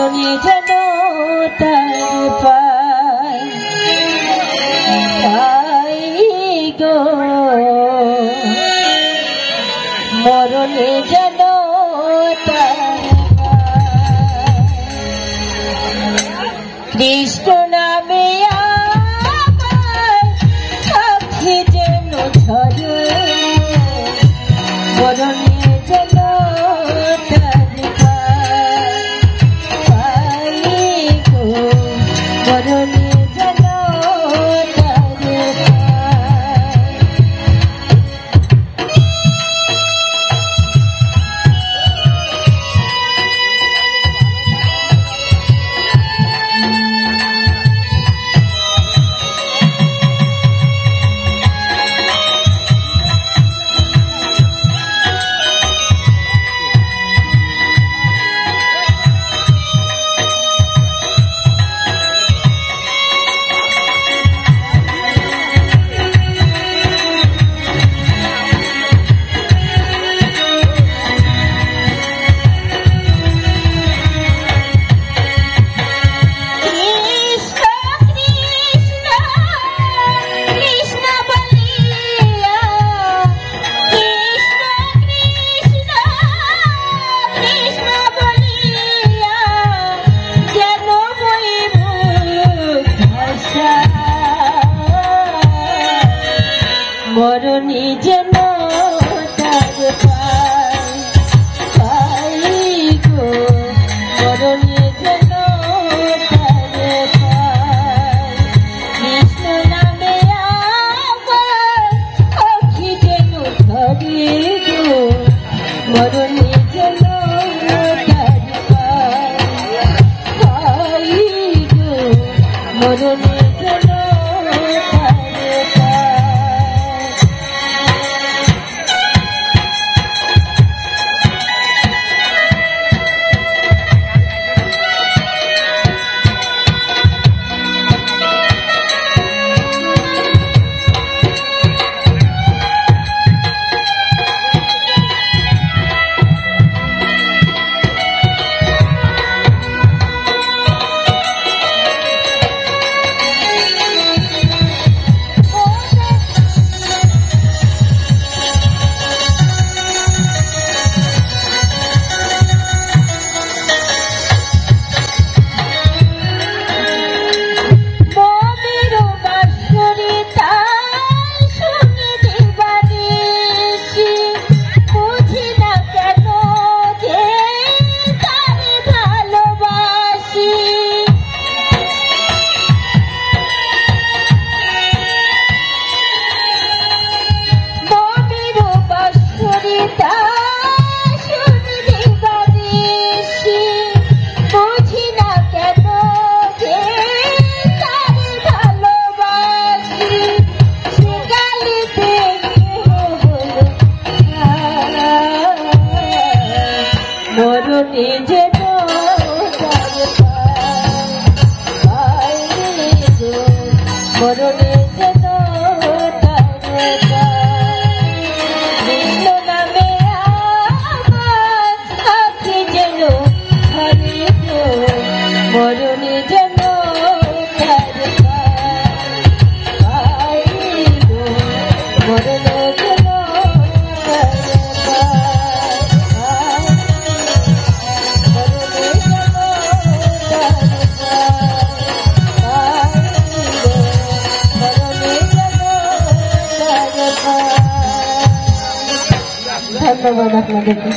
মরণে যেন তার পাই গো, মরণে যেন তার কৃষ্ণ নামে আমার আখি যেন ঝরে, মরণে যেন তার পাই গো, মরণে যেন তার মরণে যেন তার পাই গো, মরণে যেন তার পাই। কৃষ্ণ নামে আমার আখি যেন ঝরে গো, মরণে যেন তার পাই গো, মরণে যেন মরণে যেন তার পাই গো, মরণে যেন তার কৃষ্ণ নামে আমার আখি যেন ঝরে গো, মরণে যেন তার পাই গো, মরণে যেন ধন্যবাদ আপনাদেরকে।